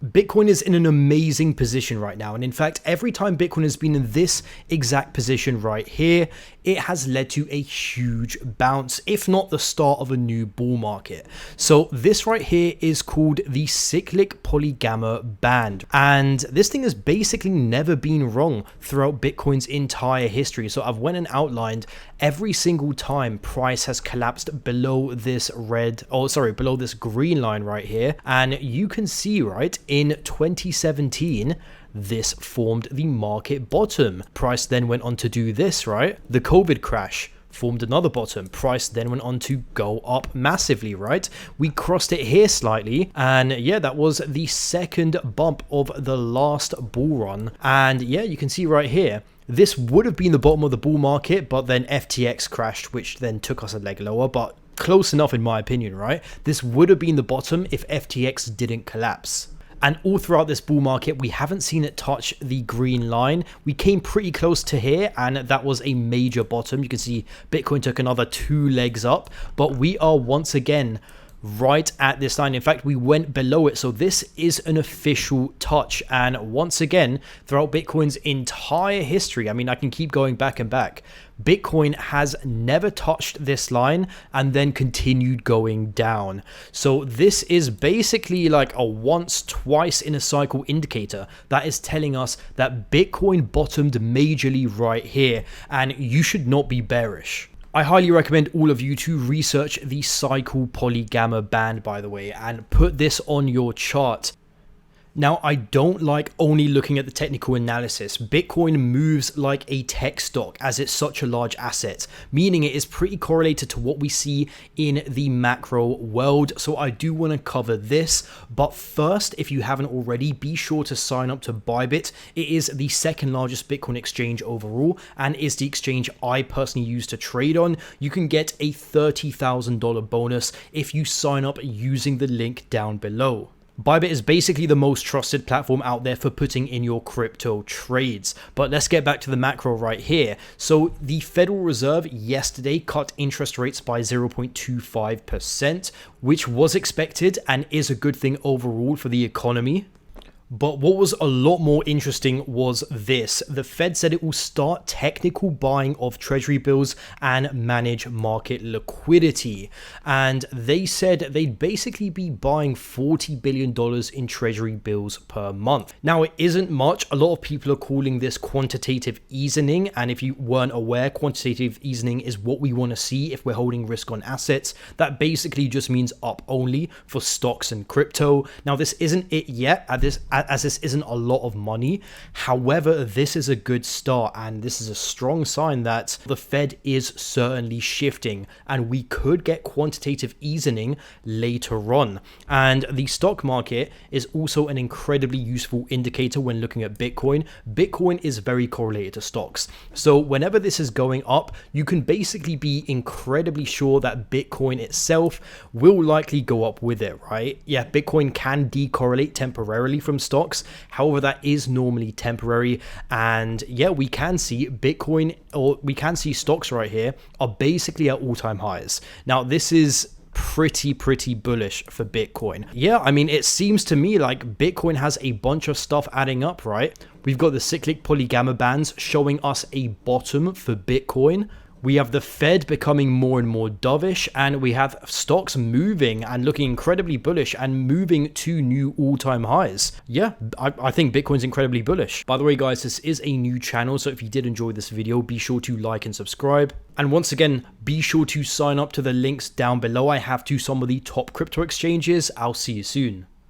Bitcoin is in an amazing position right now. And in fact, every time Bitcoin has been in this exact position right here, it has led to a huge bounce, if not the start of a new bull market. So this right here is called the cyclic polygamma band. And this thing has basically never been wrong throughout Bitcoin's entire history. So I've went and outlined every single time price has collapsed below this below this green line right here. And you can see, right, in 2017, this formed the market bottom. Price then went on to do this, right? The COVID crash formed another bottom. Price then went on to go up massively, right? We crossed it here slightly, and yeah, that was the second bump of the last bull run. And yeah, you can see right here, this would have been the bottom of the bull market, but then FTX crashed, which then took us a leg lower, but close enough in my opinion, right? This would have been the bottom if FTX didn't collapse. And all throughout this bull market, we haven't seen it touch the green line. We came pretty close to here, and that was a major bottom. You can see Bitcoin took another 2 legs up, but we are once again right at this line. In fact, we went below it. So this is an official touch. And once again, throughout Bitcoin's entire history, I mean, I can keep going back and back, Bitcoin has never touched this line and then continued going down. So this is basically like a once, twice in a cycle indicator that is telling us that Bitcoin bottomed majorly right here, and you should not be bearish. I highly recommend all of you to research the cycle polygamma band, by the way, and put this on your chart. Now, I don't like only looking at the technical analysis. Bitcoin moves like a tech stock as it's such a large asset, meaning it is pretty correlated to what we see in the macro world. So I do want to cover this. But first, if you haven't already, be sure to sign up to Bybit. It is the second largest Bitcoin exchange overall and is the exchange I personally use to trade on. You can get a $30,000 bonus if you sign up using the link down below. Bybit is basically the most trusted platform out there for putting in your crypto trades. But let's get back to the macro right here. So the Federal Reserve yesterday cut interest rates by 0.25%, which was expected and is a good thing overall for the economy. But what was a lot more interesting was this. The Fed said it will start technical buying of treasury bills and manage market liquidity. And they said they'd basically be buying $40 billion in treasury bills per month. Now, it isn't much. A lot of people are calling this quantitative easing. And if you weren't aware, quantitative easing is what we want to see if we're holding risk on assets. That basically just means up only for stocks and crypto. Now, this isn't it yet as this isn't a lot of money. However, this is a good start, and this is a strong sign that the Fed is certainly shifting, and we could get quantitative easing later on. And the stock market is also an incredibly useful indicator when looking at Bitcoin. Bitcoin is very correlated to stocks. So whenever this is going up, you can basically be incredibly sure that Bitcoin itself will likely go up with it, right? Yeah, Bitcoin can decorrelate temporarily from stocks. However, that is normally temporary. And yeah, we can see Bitcoin, or we can see stocks right here are basically at all-time highs. Now, this is pretty bullish for Bitcoin. Yeah, I mean, it seems to me like Bitcoin has a bunch of stuff adding up, right? We've got the cyclic polygamma bands showing us a bottom for Bitcoin. We have the Fed becoming more and more dovish, and we have stocks moving and looking incredibly bullish and moving to new all-time highs. Yeah, I think Bitcoin's incredibly bullish. By the way, guys, this is a new channel, so if you did enjoy this video, be sure to like and subscribe. And once again, be sure to sign up to the links down below. I have to some of the top crypto exchanges. I'll see you soon.